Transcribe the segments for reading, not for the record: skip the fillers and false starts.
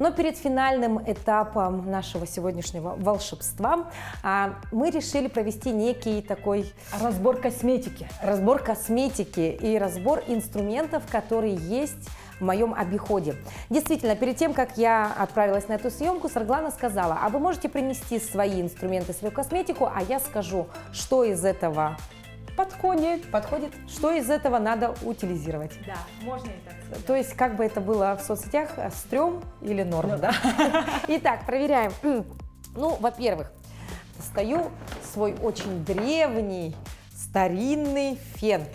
Но перед финальным этапом нашего сегодняшнего волшебства мы решили провести некий такой Разбор косметики. разбор косметики и разбор инструментов, которые есть в моем обиходе. Действительно, перед тем, как я отправилась на эту съемку, Сарглана сказала: а вы можете принести свои инструменты, свою косметику, а я скажу, что из этого подходит, что из этого надо утилизировать. Да, можно и так сказать. То есть, как бы это было в соцсетях, стрём или норм, Ну да? Итак, проверяем. Ну, во-первых, достаю свой очень древний, старинный фен.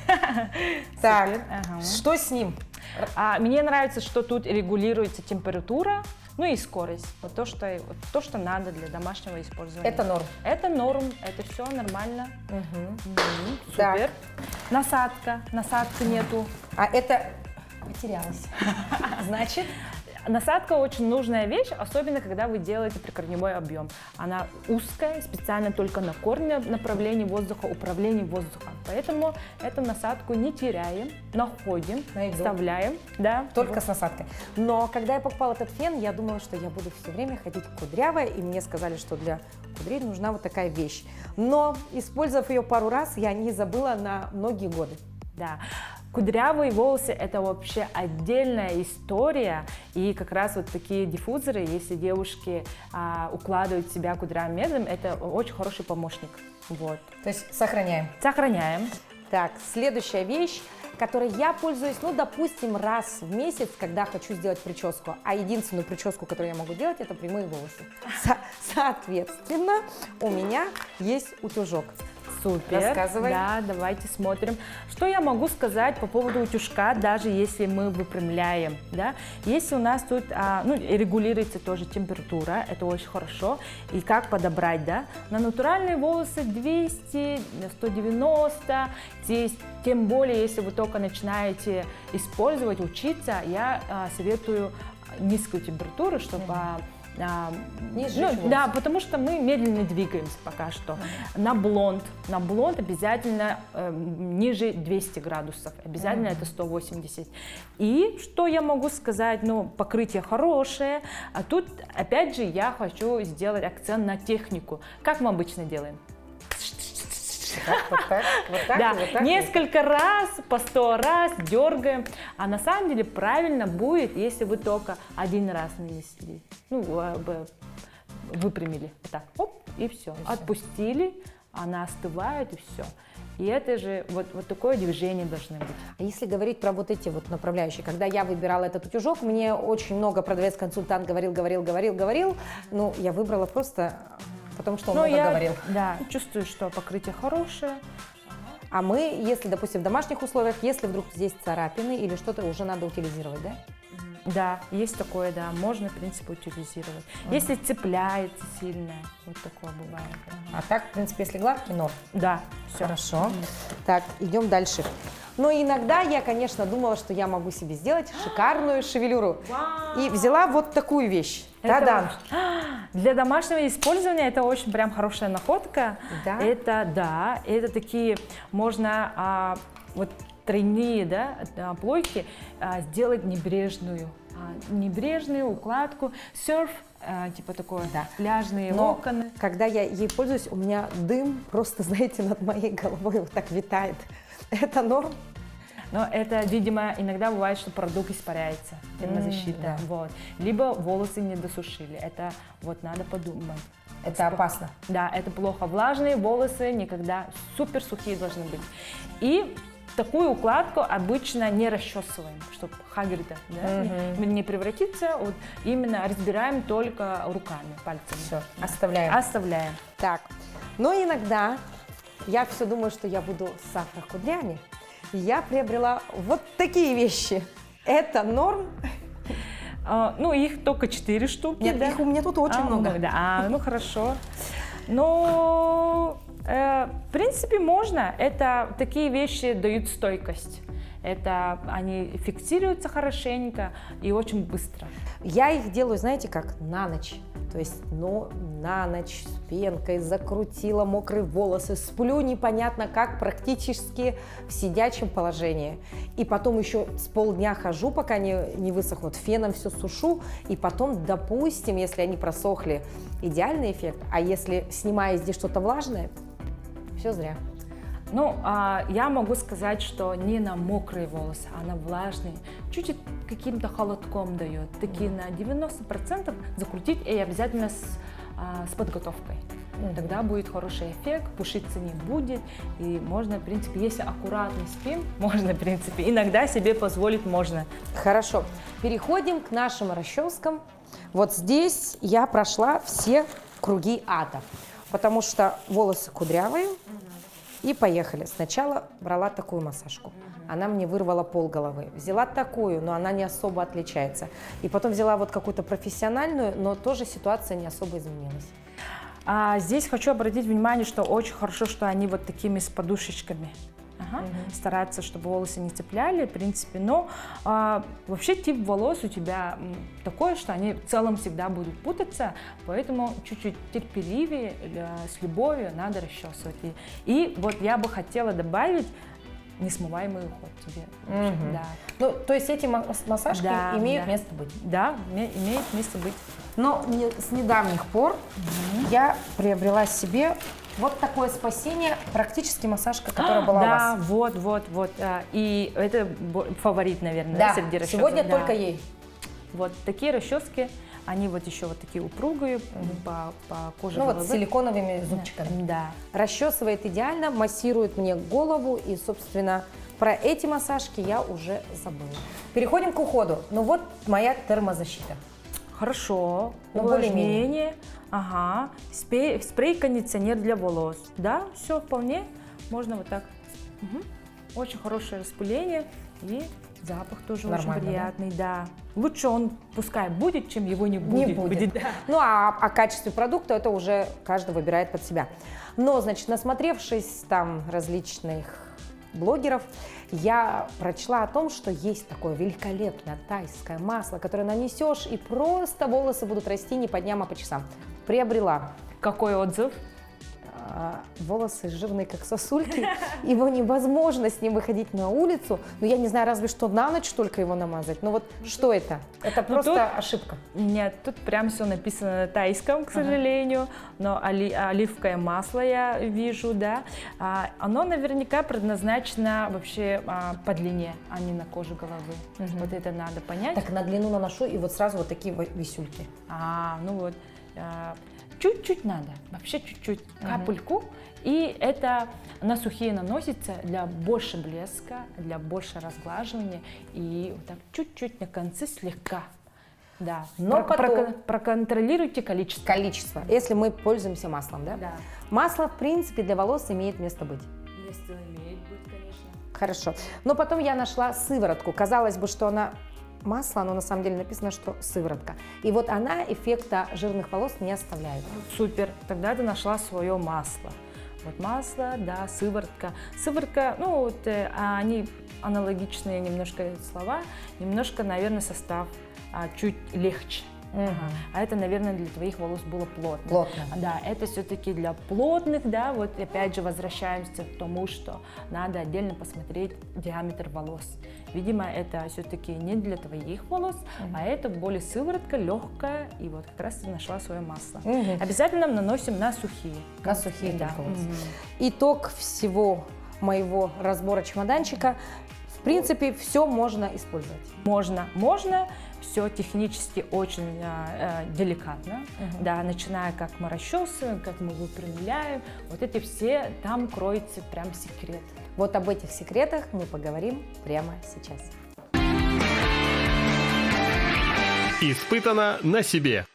Так, Ага. что с ним? Мне нравится, что тут регулируется температура, ну и скорость. Вот то, что надо для домашнего использования. Это норм. Это норм, это все нормально. Так. Супер. Насадки нету. А это потерялось. Значит, Насадка очень нужная вещь, особенно когда вы делаете прикорневой объем. Она узкая, специально только на корне, направлении воздуха, управлении воздухом. Поэтому эту насадку не теряем, находим, Найду. вставляем. Да, только с насадкой. Но когда я покупала этот фен, я думала, что я буду все время ходить кудрявая, и мне сказали, что для кудрей нужна вот такая вещь. Но, использовав ее пару раз, я не забыла на многие годы. Да. Кудрявые волосы – это вообще отдельная история, и как раз вот такие диффузоры, если девушки укладывают себя кудрявым методом, это очень хороший помощник. Вот. То есть сохраняем. Сохраняем. Так, следующая вещь, которой я пользуюсь, ну, допустим, раз в месяц, когда хочу сделать прическу. А единственную прическу, которую я могу делать, это прямые волосы. Соответственно, у меня есть утюжок. Супер. Рассказывай. Да, давайте смотрим. Что я могу сказать по поводу утюжка, даже если мы выпрямляем, да? Если у нас тут регулируется тоже температура, это очень хорошо. И как подобрать, да? На натуральные волосы 200, 190, здесь, тем более, если вы только начинаете использовать, учиться, я советую низкую температуру, чтобы... Да, потому что мы медленно двигаемся пока что. На блонд обязательно ниже 200 градусов, обязательно это 180. И что я могу сказать, покрытие хорошее, а тут опять же я хочу сделать акцент на технику. Как мы обычно делаем? Вот так, Да, вот так. несколько раз, по 100 раз дергаем. А на самом деле правильно будет, если вы только один раз нанесли. Выпрямили. Вот так, оп, и все. Отпустили, она остывает, и все. И это же, вот такое движение должно быть. А если говорить про вот эти вот направляющие, когда я выбирала этот утюжок, мне очень много продавец-консультант говорил, ну, я выбрала просто... Потому что он много говорил. Да, чувствую, что покрытие хорошее. А мы, если, допустим, в домашних условиях, если вдруг здесь царапины или что-то, уже надо утилизировать, да? Да, есть такое, да, можно, в принципе, утилизировать. Если цепляется сильно, вот такое бывает. А так, в принципе, если гладкий, норм. Да, все. Хорошо. Так, идем дальше. Но иногда я, конечно, думала, что я могу себе сделать шикарную шевелюру. И взяла вот такую вещь. Да-да. Для домашнего использования это очень прям хорошая находка. Да? Это такие, можно вот тройные, плойки сделать небрежную укладку, серф, типа такое, пляжные локоны. Когда я ей пользуюсь, у меня дым просто, знаете, над моей головой вот так витает. Это норм? Но это, видимо, иногда бывает, что продукт испаряется, термозащита, да. вот. Либо волосы не досушили, это вот надо подумать. Это опасно. Да, это плохо. Влажные волосы никогда супер сухие должны быть. И такую укладку обычно не расчесываем, чтобы хагрида не превратиться. Вот именно разбираем только руками, пальцами. Все, оставляем. Так, но иногда я все думаю, что я буду с афрокудрями. Я приобрела вот такие вещи. Это норм? Их только 4 штуки. Нет, их у меня тут очень много. Да. Хорошо. Но, в принципе, можно. Это такие вещи дают стойкость. Они фиксируются хорошенько и очень быстро. Я их делаю, знаете как, на ночь. То есть, ну, на ночь с пенкой закрутила мокрые волосы, сплю непонятно как, практически в сидячем положении. И потом еще с полдня хожу, пока не высохнут, феном все сушу, и потом, допустим, если они просохли, идеальный эффект, а если снимаю здесь что-то влажное, все зря. Ну, я могу сказать, что не на мокрые волосы, а на влажные. Чуть-чуть каким-то холодком дает. Такие на 90% закрутить и обязательно с подготовкой. Тогда будет хороший эффект, пушиться не будет. И можно, в принципе, если аккуратно спим, можно, в принципе, иногда себе позволить можно. Хорошо. Переходим к нашим расческам. Вот здесь я прошла все круги ада, потому что волосы кудрявые. И поехали. Сначала брала такую массажку. Она мне вырвала полголовы. Взяла такую, но она не особо отличается. И потом взяла вот какую-то профессиональную, но тоже ситуация не особо изменилась. Здесь хочу обратить внимание, что очень хорошо, что они вот такими с подушечками. Стараться, чтобы волосы не цепляли, в принципе. Но вообще тип волос у тебя такой, что они в целом всегда будут путаться, поэтому чуть-чуть терпеливее, с любовью надо расчесывать. И вот я бы хотела добавить несмываемый уход тебе. Да. Ну, то есть эти массажки имеют место быть? Да, имеют место быть. Но с недавних пор я приобрела себе вот такое спасение, практически массажка, которая была у вас. Да, вот. И это фаворит, наверное, да, среди расчесок. Сегодня только ей. Вот такие расчески, они вот еще вот такие упругие по коже. Ну вот с силиконовыми зубчиками. Да. Расчесывает идеально, массирует мне голову, и, собственно, про эти массажки я уже забыла. Переходим к уходу. Ну вот моя термозащита. Хорошо. Ну, Увлажнение. Ага. Спрей-кондиционер для волос. Да, все вполне. Можно вот так. Очень хорошее распыление и запах тоже нормально, очень приятный. Да? Лучше он пускай будет, чем его не будет. Не будет. Да. Ну а о качестве продукта это уже каждый выбирает под себя. Но, значит, насмотревшись там различных блогеров, я прочла о том, что есть такое великолепное тайское масло, которое нанесешь, и просто волосы будут расти не по дням, а по часам. Приобрела. Какой отзыв? Волосы жирные, как сосульки, его невозможно с ним выходить на улицу, но я не знаю, разве что на ночь только его намазать, но вот что это? Это просто ошибка. Нет, тут прям все написано на тайском, к сожалению, но оливковое масло я вижу, да, оно наверняка предназначено вообще по длине, а не на коже головы, вот это надо понять. Так на длину наношу и вот сразу вот такие висюльки. Ну вот. Чуть-чуть надо, вообще чуть-чуть, капельку, и это на сухие наносится для больше блеска, для больше разглаживания, и вот так чуть-чуть на конце слегка, да. Но потом проконтролируйте количество. Количество, если мы пользуемся маслом, да? Да. Масло, в принципе, для волос имеет место быть. Место имеет быть, конечно. Хорошо, но потом я нашла сыворотку, казалось бы, что она масло, но на самом деле написано, что сыворотка. И вот она эффекта жирных волос не оставляет. Супер, тогда ты нашла свое масло. Вот масло, да, сыворотка. Сыворотка, ну вот они аналогичные немножко слова, немножко, наверное, состав чуть легче. А это, наверное, для твоих волос было плотно. Плотно. Да, это все-таки для плотных, да, вот опять же возвращаемся к тому, что надо отдельно посмотреть диаметр волос. Видимо, это все-таки не для твоих волос, а это более сыворотка, легкая, и вот как раз ты нашла свое масло. Обязательно наносим на сухие. На сухие, да. Итог всего моего разбора чемоданчика. В принципе, все можно использовать. Можно. Все технически очень деликатно, да, начиная как мы расчесываем, как мы выпрямляем, вот эти все, там кроется прям секрет. Вот об этих секретах мы поговорим прямо сейчас. Испытано на себе.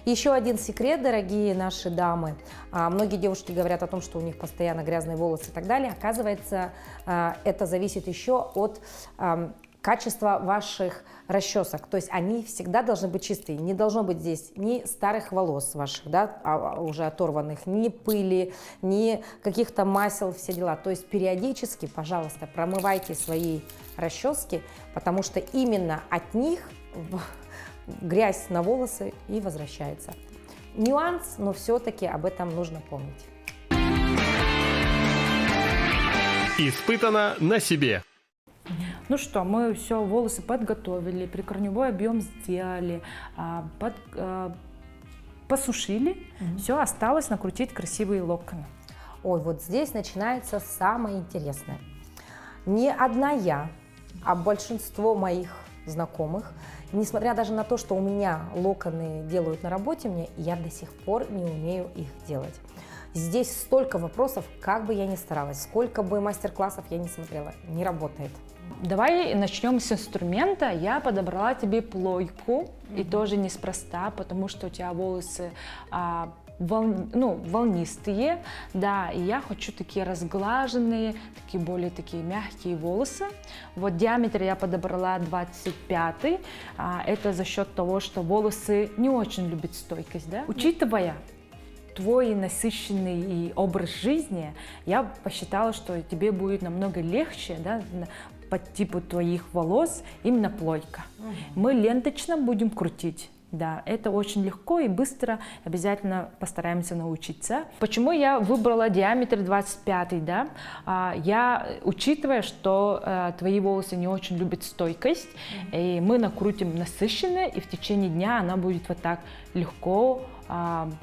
Еще один секрет, дорогие наши дамы. Многие девушки говорят о том, что у них постоянно грязные волосы и так далее. Оказывается, это зависит еще от качества ваших расчесок. То есть они всегда должны быть чистые. Не должно быть здесь ни старых волос ваших, да, уже оторванных, ни пыли, ни каких-то масел, все дела. То есть периодически, пожалуйста, промывайте свои расчески, потому что именно от них грязь на волосы и возвращается. нюанс, но все-таки об этом нужно помнить. Испытано на себе. Ну что, мы все, волосы подготовили, прикорневой объем сделали, посушили. Все, осталось накрутить красивые локоны. Ой, вот здесь начинается самое интересное. Не одна я, а большинство моих знакомых, несмотря даже на то, что у меня локоны делают на работе мне, я до сих пор не умею их делать. Здесь столько вопросов, как бы я ни старалась, сколько бы мастер-классов я не смотрела, не работает. Давай начнем с инструмента. Я подобрала тебе плойку, и тоже неспроста, потому что у тебя волосы волнистые, да, и я хочу такие разглаженные, такие более такие мягкие волосы. Вот диаметр я подобрала 25, это за счет того, что волосы не очень любят стойкость, да. Учитывая твой насыщенный образ жизни, я посчитала, что тебе будет намного легче, да, по типу твоих волос именно плойка. Мы ленточно будем крутить. Да, это очень легко и быстро, обязательно постараемся научиться. Почему я выбрала диаметр 25, да? Учитывая, что твои волосы не очень любят стойкость, и мы накрутим насыщенно, и в течение дня она будет вот так легко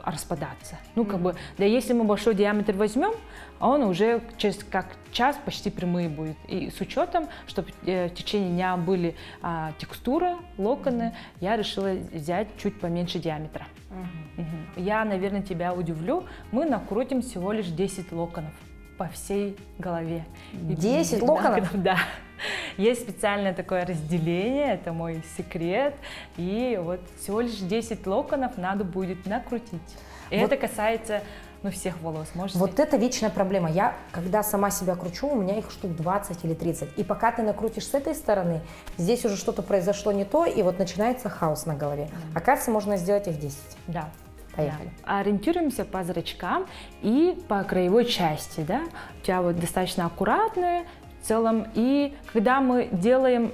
распадаться. Ну, как бы, да, если мы большой диаметр возьмем, он уже через как час почти прямые будет. И с учетом, чтобы в течение дня были текстура, локоны, я решила взять чуть поменьше диаметра. Я, наверное, тебя удивлю, мы накрутим всего лишь 10 локонов по всей голове. 10 локонов? Да. Есть специальное такое разделение, это мой секрет. И вот всего лишь 10 локонов надо будет накрутить. И вот это касается всех волос. Вот это вечная проблема. Я, когда сама себя кручу, у меня их штук 20 или 30. И пока ты накрутишь с этой стороны, здесь уже что-то произошло не то, и вот начинается хаос на голове. Оказывается, можно сделать их 10. Да. Поехали. Да. Ориентируемся по зрачкам и по краевой части. Да? У тебя вот достаточно аккуратная в целом. И когда мы делаем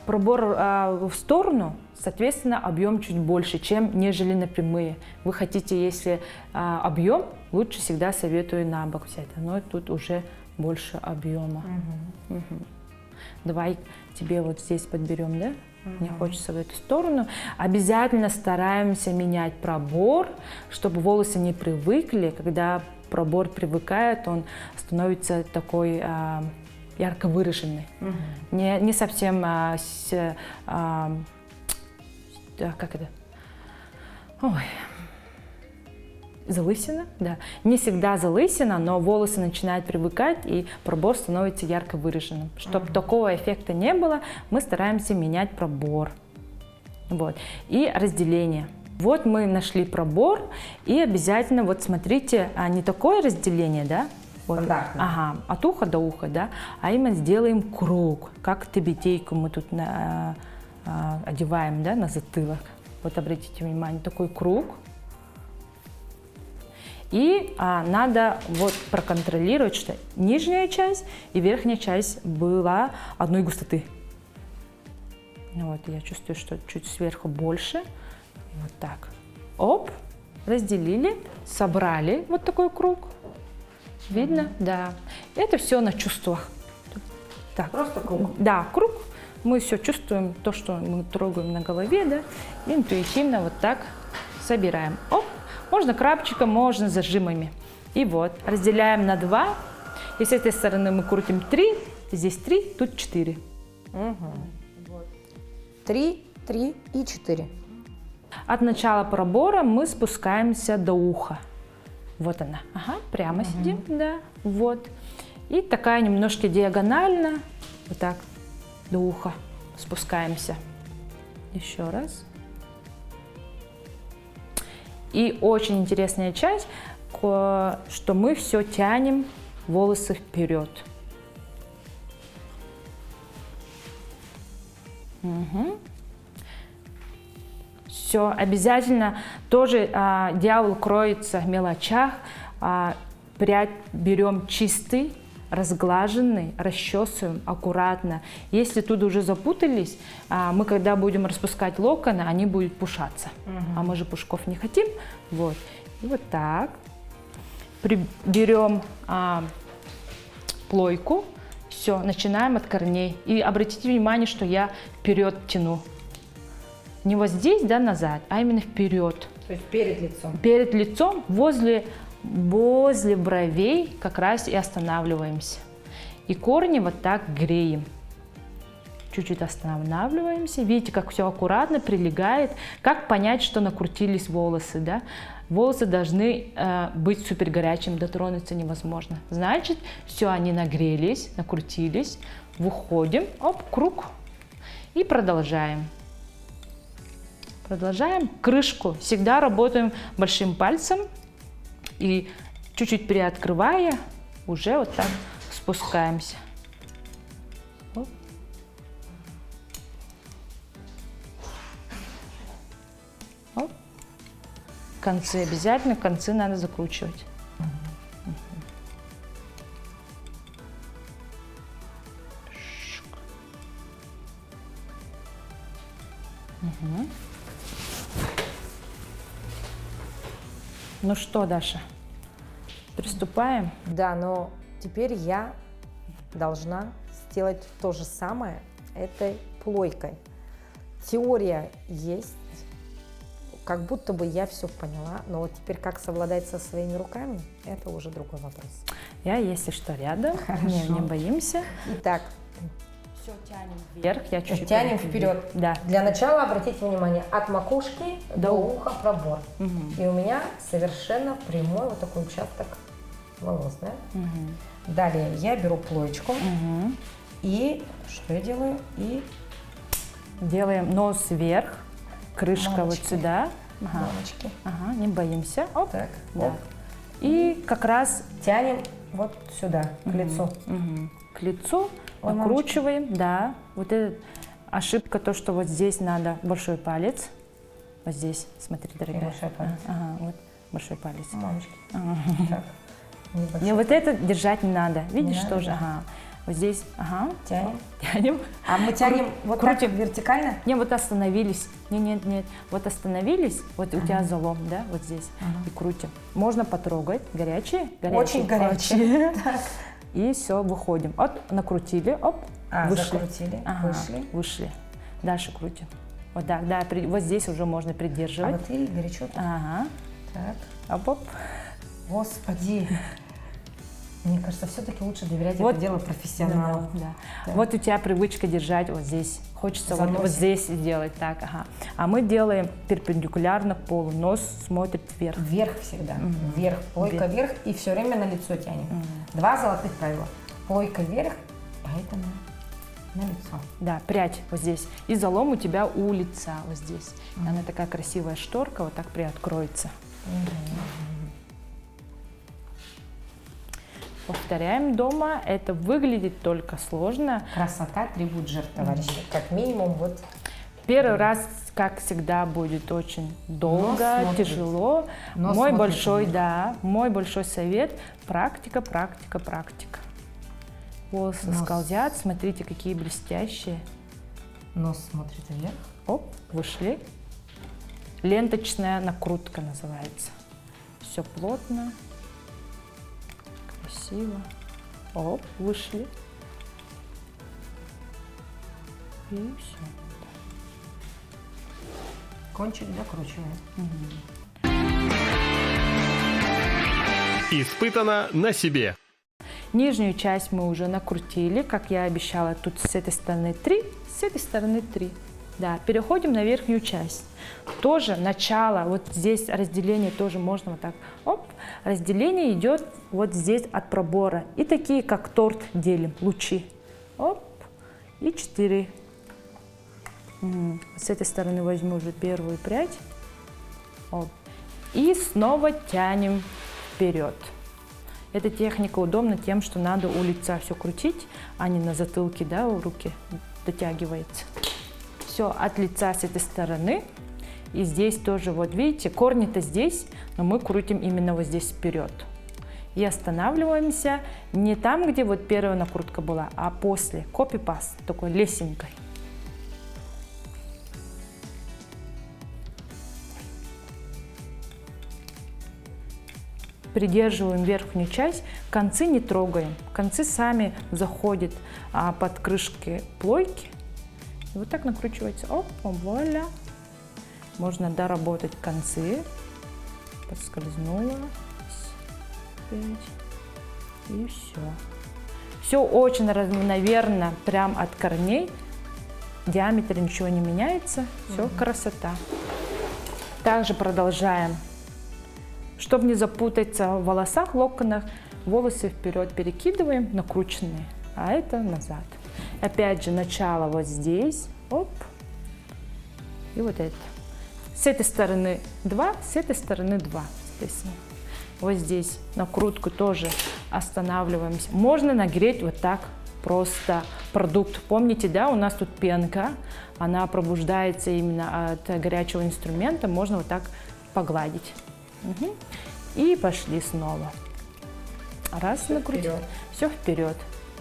пробор в сторону, соответственно, объем чуть больше, нежели на прямые. Вы хотите, если объем, лучше всегда советую на бок взять. Но тут уже больше объема. Давай тебе вот здесь подберем, да? Мне хочется в эту сторону. Обязательно стараемся менять пробор, чтобы волосы не привыкли. Когда пробор привыкает, он становится такой ярко выраженный. Не совсем как это? Ой. Залысина, да. Не всегда залысина, но волосы начинают привыкать, и пробор становится ярко выраженным. Чтобы такого эффекта не было, мы стараемся менять пробор. Вот. И разделение. Вот мы нашли пробор, и обязательно, вот смотрите, не такое разделение, да? Вот. Ага, от уха до уха, да? А именно сделаем круг, как табетейку мы тут одеваем, да, на затылок. Вот обратите внимание, такой круг. И надо вот проконтролировать, что нижняя часть и верхняя часть была одной густоты. Вот, я чувствую, что чуть сверху больше. Вот так. Оп, разделили, собрали вот такой круг. Видно? Да. Это все на чувствах. Так. Просто круг? Да, круг. Мы все чувствуем, то, что мы трогаем на голове, да, интуитивно вот так собираем. Оп. Можно крабчиком, можно зажимами. И вот, разделяем на 2. И с этой стороны мы крутим 3, здесь 3, тут 4. 3, 3 и 4. От начала пробора мы спускаемся до уха. Вот она. Ага, прямо сидим, да. Вот. И такая немножко диагонально, вот так, до уха спускаемся. Еще раз. И очень интересная часть, что мы все тянем волосы вперед. Все, обязательно тоже дьявол кроется в мелочах. Прядь берем чистый, разглаженный, расчесываем аккуратно. Если тут уже запутались, мы когда будем распускать локоны, они будут пушаться. А мы же пушков не хотим. Вот. И вот так. Берем плойку. Все, начинаем от корней. И обратите внимание, что я вперед тяну. Не вот здесь, да, назад, а именно вперед. То есть перед лицом. Перед лицом, возле бровей как раз и останавливаемся. И корни вот так греем. Чуть-чуть останавливаемся. Видите, как все аккуратно прилегает. Как понять, что накрутились волосы, да? Волосы должны быть супер горячим, дотронуться невозможно. Значит, все, они нагрелись, накрутились. Выходим, оп, круг. И продолжаем. Продолжаем. Крышку всегда работаем большим пальцем. И чуть-чуть приоткрывая, уже вот так спускаемся. Оп. Оп. Концы обязательно, концы надо закручивать. Угу. Ну что, Даша, приступаем? Да, но теперь я должна сделать то же самое этой плойкой. Теория есть, как будто бы я все поняла, но вот теперь как совладать со своими руками, это уже другой вопрос. Я, если что, рядом, не боимся. Итак, все тянем вверх, я чуть-чуть тянем вперед. Да. Для начала обратите внимание, от макушки до уха пробор. Угу. И у меня совершенно прямой вот такой участок волос, да? Угу. Далее я беру плоечку Угу. и что я делаю? И делаем нос вверх, крышка Мамочки. вот сюда. Ага. мамочки. Ага, не боимся. Оп. Так, Да. оп. И как раз Тянем вот сюда, к лицу. Угу. К лицу Ой, накручиваем, да. Вот эта ошибка, то, что вот здесь надо большой палец. Вот здесь, смотри, дорогая. большой палец. Ага, вот большой палец. Мамочки. Ага. Так, небольшой. Не, вот это держать не надо. Видишь, Не надо, тоже? да. Ага. Вот здесь, ага. Тянем. Тянем. А мы тянем вот так крутим. вертикально? Не, вот остановились. Нет. Вот остановились. Вот у тебя залом, да, вот здесь. И крутим. Можно потрогать. Горячие? Очень горячие. И все, выходим. Вот, накрутили, оп, вышли. Закрутили, Ага, вышли. вышли. Дальше крутим. Вот так, да, вот здесь уже можно А придерживать. вот и горячо. Ага. Так. Оп. Господи. Мне кажется, все-таки лучше доверять Вот. это дело профессионалу. Да. Да. Вот у тебя привычка держать вот здесь. Хочется вот Заносим. здесь сделать так. Ага. А мы делаем перпендикулярно к полу. Нос смотрит вверх. Вверх всегда. Вверх, плойка вверх и все время на лицо тянем. Два золотых правила. Плойка вверх, поэтому на лицо. Да, прядь вот здесь. И залом у тебя у лица вот здесь. И она такая красивая шторка, вот так приоткроется. Повторяем дома. Это выглядит только сложно. Красота требует жертв, товарищи. Как минимум вот. Первый раз, как всегда, будет очень долго, смотрит. тяжело. Но Мой смотрит большой, вверх. да, мой большой совет – практика. Волосы Нос. скользят, смотрите, какие блестящие. Нос смотрит вверх. Оп, вышли. Ленточная накрутка называется. Все плотно, красиво. Оп, вышли. И все. Кончик докручиваем. Испытано на себе. Нижнюю часть мы уже накрутили, как я обещала. Тут с этой стороны 3, с этой стороны 3. Да, переходим на верхнюю часть. Тоже начало, вот здесь разделение тоже можно вот так. Оп, разделение идет вот здесь от пробора. И такие, как торт, делим, лучи. Оп, и 4. С этой стороны возьму уже первую прядь. Оп. И снова тянем вперед. Эта техника удобна тем, что надо у лица все крутить, а не на затылке, да, у руки дотягивается. Все от лица с этой стороны. И здесь тоже, вот видите, корни-то здесь, но мы крутим именно вот здесь вперед. И останавливаемся не там, где вот первая накрутка была, а после. Копипаст, такой лесенкой. Придерживаем верхнюю часть, концы не трогаем. Концы сами заходят под крышки плойки. И вот так накручивается. Оп, вуаля. Можно доработать концы. Подскользнула. И все. Все очень равномерно, прям от корней. Диаметр ничего не меняется. Все, красота. Также продолжаем. Чтобы не запутаться в волосах, локонах, волосы вперед перекидываем, накрученные, а это назад. Опять же, начало вот здесь, оп, и вот это. С этой стороны 2, с этой стороны 2. Вот здесь накрутку тоже останавливаемся. Можно нагреть вот так просто продукт. Помните, да, у нас тут пенка, она пробуждается именно от горячего инструмента, можно вот так погладить. Угу. И пошли снова. Раз, накрутили. Все вперед.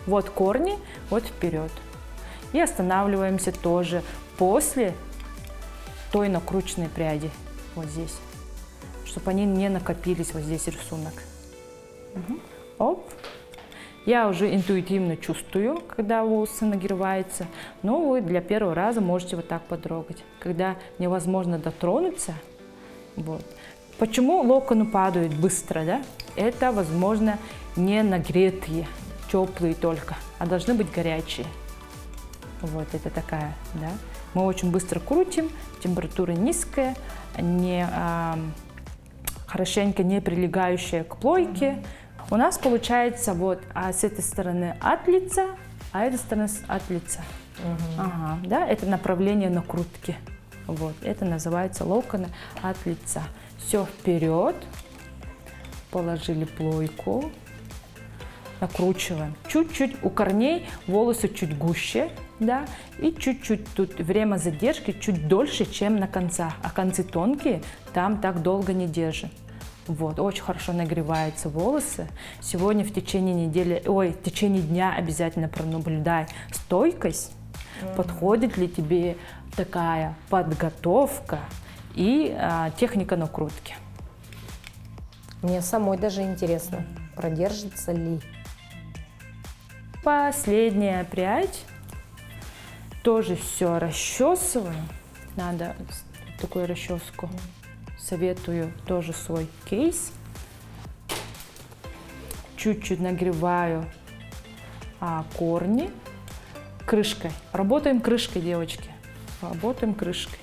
Вот корни, вот вперед. И останавливаемся тоже после той накрученной пряди. Вот здесь. Чтобы они не накопились. Вот здесь рисунок. Угу. Оп. Я уже интуитивно чувствую, когда волосы нагреваются. Но вы для первого раза можете вот так потрогать. Когда невозможно дотронуться. Вот. Почему локоны падают быстро, да? Это, возможно, не нагретые, теплые только, а должны быть горячие. Вот, это такая, да. Мы очень быстро крутим, температура низкая, хорошенько не прилегающая к плойке. У нас получается вот с этой стороны от лица, а этой стороны от лица. Ага, да, это направление накрутки. Вот, это называется локоны от лица. Все вперед, положили плойку, накручиваем. Чуть-чуть у корней волосы чуть гуще, да, и чуть-чуть тут время задержки чуть дольше, чем на концах. А концы тонкие, там так долго не держим. Вот, очень хорошо нагреваются волосы. Сегодня в течение недели, в течение дня обязательно пронаблюдай стойкость, подходит ли тебе такая подготовка и техника накрутки. Мне самой даже интересно, продержится ли. Последняя прядь. Тоже все расчесываем. Надо такую расческу. Советую тоже свой кейс. Чуть-чуть нагреваю корни крышкой. Работаем крышкой, девочки. Работаем крышкой.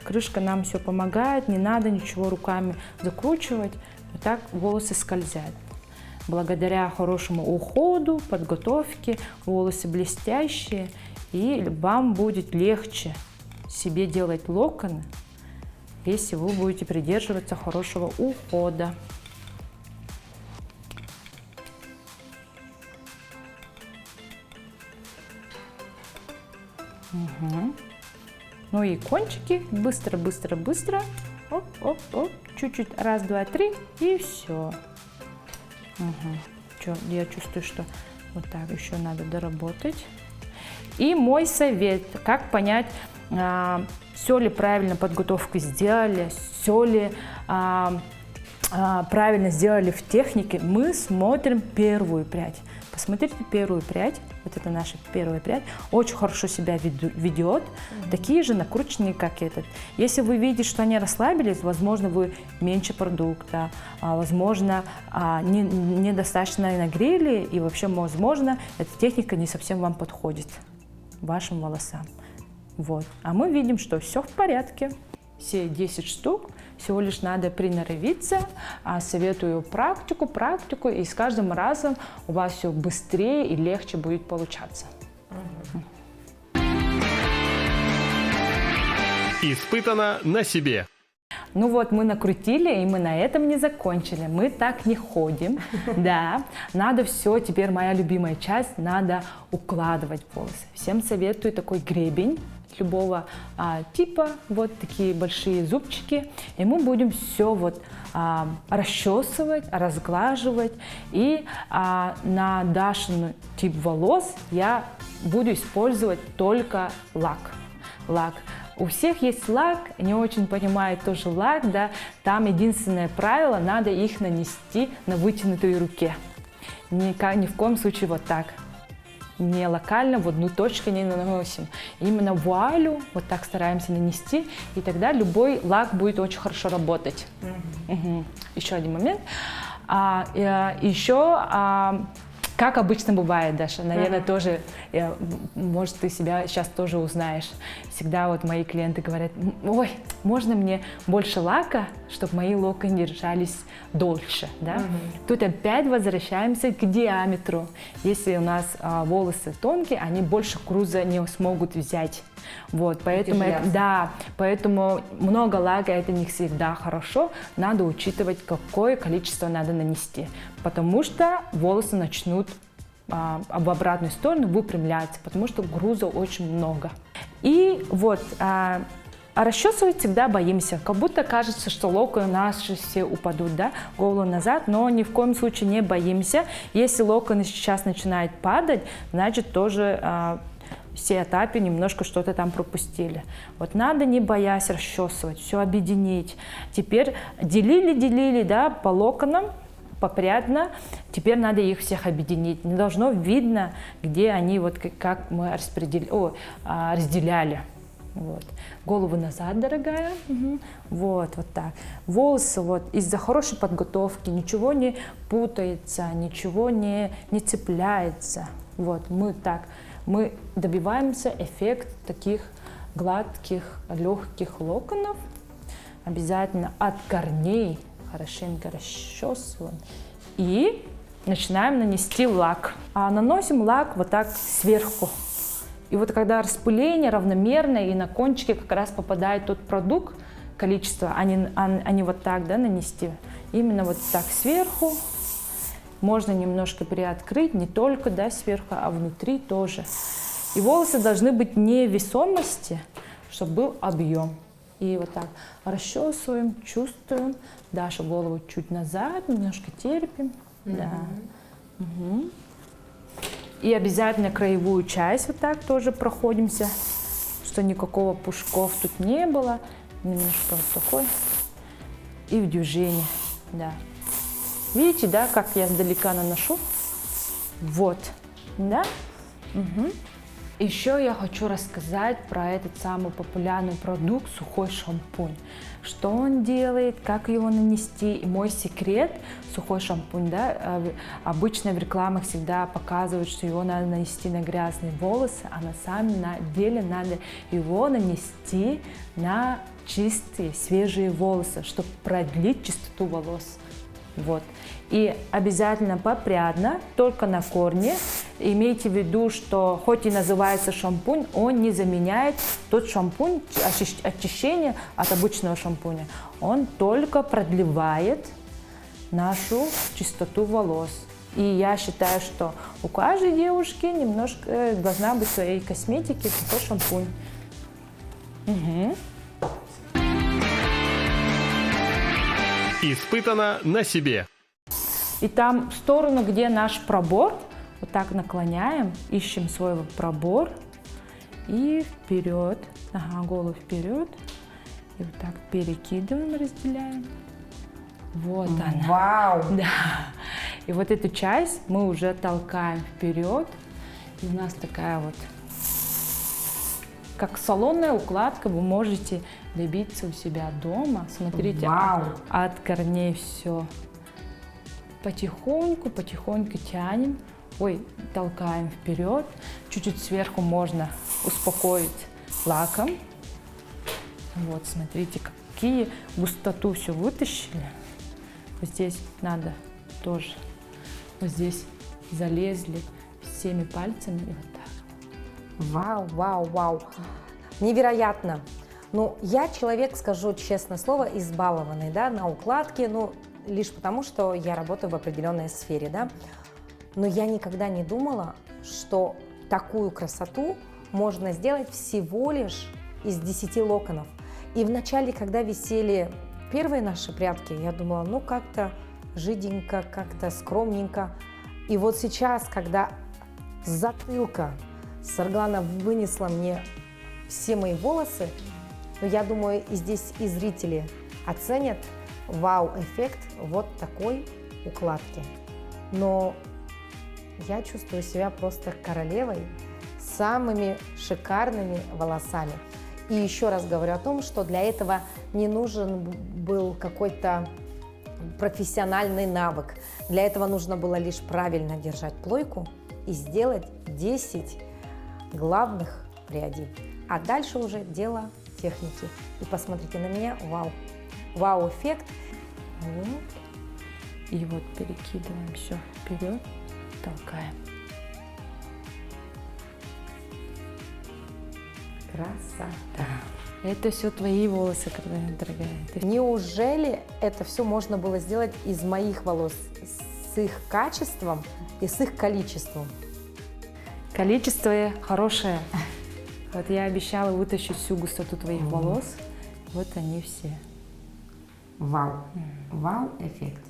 Крышка нам все помогает, не надо ничего руками закручивать. Вот так волосы скользят. Благодаря хорошему уходу, подготовке, волосы блестящие, и вам будет легче себе делать локоны, если вы будете придерживаться хорошего ухода. Угу. Ну и кончики быстро. Оп, оп, оп. Чуть-чуть. Раз, два, три. И все. Угу. Я чувствую, что вот так еще надо доработать. И мой совет, как понять, все ли правильно подготовку сделали, все ли правильно сделали в технике. Мы смотрим первую прядь. Посмотрите первую прядь, вот это наша первая прядь, очень хорошо себя ведет, такие же накрученные, как этот. Если вы видите, что они расслабились, возможно, вы меньше продукта, возможно, недостаточно нагрели, и вообще, возможно, эта техника не совсем вам подходит, вашим волосам. Вот. А мы видим, что все в порядке. Все 10 штук, всего лишь надо приноровиться. Советую практику, и с каждым разом у вас все быстрее и легче будет получаться. Испытано на себе. Ну вот, мы накрутили, и мы на этом не закончили. Мы так не ходим. Да, надо все, теперь моя любимая часть, надо укладывать волосы. Всем советую такой гребень. любого типа, вот такие большие зубчики, и мы будем все вот расчесывать, разглаживать, и на Дашин тип волос я буду использовать только лак. У всех есть лак, не очень понимают тоже лак, да, там единственное правило, надо их нанести на вытянутой руке. Ни в коем случае вот так. Не локально, в одну точку не наносим. Именно вуалю вот так стараемся нанести, и тогда любой лак будет очень хорошо работать. Еще один момент. Как обычно бывает, Даша, наверное, тоже, может, ты себя сейчас тоже узнаешь. Всегда вот мои клиенты говорят: ой, можно мне больше лака, чтобы мои локоны держались дольше, да? Тут опять возвращаемся к диаметру. Если у нас волосы тонкие, они больше груза не смогут взять. Вот, поэтому, поэтому много лака это не всегда хорошо, надо учитывать, какое количество надо нанести, потому что волосы начнут в обратную сторону выпрямляться, потому что груза очень много. И вот, расчесывать всегда боимся, как будто кажется, что локоны наши все упадут, да, голову назад, но ни в коем случае не боимся. Если локоны сейчас начинают падать, значит тоже все этапы немножко что-то там пропустили. Вот надо, не боясь, расчесывать, все объединить. Теперь делили, да, по локонам, попрядно. Теперь надо их всех объединить. Не должно видно, где они, вот как мы разделяли. Вот. Голову назад, дорогая. Вот так. Волосы вот из-за хорошей подготовки ничего не путается, ничего не цепляется. Вот мы добиваемся эффект таких гладких, легких локонов. Обязательно от корней хорошенько расчесываем. И начинаем нанести лак. Наносим лак вот так сверху. И вот когда распыление равномерное, и на кончике как раз попадает тот продукт, количество, а не вот так, да, нанести. Именно вот так сверху. Можно немножко приоткрыть, не только, да, сверху, а внутри тоже. И волосы должны быть не в весомости, чтобы был объем. И вот так расчесываем, чувствуем. Даша голову чуть назад, немножко терпим. Да. И обязательно краевую часть вот так тоже проходимся, что никакого пушков тут не было. Немножко вот такой. И в движении, да. Видите, да, как я издалека наношу? Вот, да? Еще я хочу рассказать про этот самый популярный продукт — сухой шампунь. Что он делает, как его нанести. И мой секрет — сухой шампунь, да, обычно в рекламах всегда показывают, что его надо нанести на грязные волосы, а на самом деле надо его нанести на чистые, свежие волосы, чтобы продлить чистоту волос. Вот. И обязательно попрядно, только на корне. Имейте в виду, что хоть и называется шампунь, он не заменяет тот шампунь, очищение от обычного шампуня. Он только продлевает нашу чистоту волос. И я считаю, что у каждой девушки немножко должна быть своей косметики сухой шампунь. Испытано на себе. И там в сторону, где наш пробор, вот так наклоняем, ищем свой пробор и вперед. Голову вперед. И вот так перекидываем, разделяем. Вот она. Вау! Да. И вот эту часть мы уже толкаем вперед. И у нас такая вот, как салонная укладка, вы можете добиться у себя дома. Смотрите, от корней все. Потихоньку тянем. Толкаем вперед. Чуть-чуть сверху можно успокоить лаком. Вот, смотрите, какие густоту все вытащили. Вот здесь надо тоже. Вот здесь залезли всеми пальцами и вот так. Вау. Невероятно. Ну, я человек, скажу честное слово, избалованный, да, на укладке, лишь потому, что я работаю в определенной сфере, да. Но я никогда не думала, что такую красоту можно сделать всего лишь из 10 локонов. И вначале, когда висели первые наши прядки, я думала, ну как-то жиденько, как-то скромненько. И вот сейчас, когда с затылка Сарглана вынесла мне все мои волосы, ну, я думаю, и здесь и зрители оценят вау-эффект вот такой укладки. Но я чувствую себя просто королевой с самыми шикарными волосами. И еще раз говорю о том, что для этого не нужен был какой-то профессиональный навык. Для этого нужно было лишь правильно держать плойку и сделать 10 главных прядей. А дальше уже дело техники. И посмотрите на меня, вау, вау-эффект. Вот. И вот перекидываем все вперед, толкаем. Красота. Это все твои волосы, дорогая. Неужели это все можно было сделать из моих волос с их качеством и с их количеством? Количество хорошее. Вот я обещала вытащить всю густоту твоих волос. Вот они все. Вау. Вау-эффект.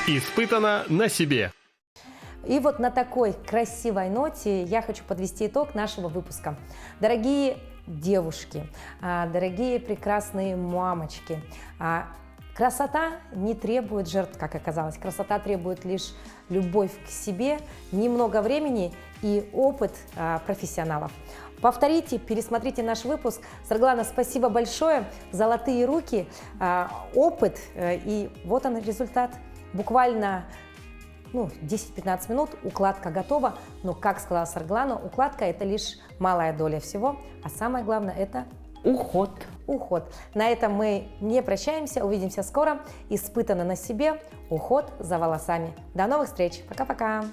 Испытано на себе. И вот на такой красивой ноте я хочу подвести итог нашего выпуска. Дорогие девушки, дорогие прекрасные мамочки, красота не требует жертв, как оказалось. Красота требует лишь любовь к себе, немного времени и опыт профессионалов. Повторите, пересмотрите наш выпуск. Сарглана, спасибо большое. Золотые руки, опыт, и вот он результат. Буквально 10-15 минут, укладка готова. Но, как сказала Сарглана, укладка – это лишь малая доля всего, а самое главное – это уход. Уход. На этом мы не прощаемся, увидимся скоро. Испытано на себе уход за волосами. До новых встреч. Пока-пока.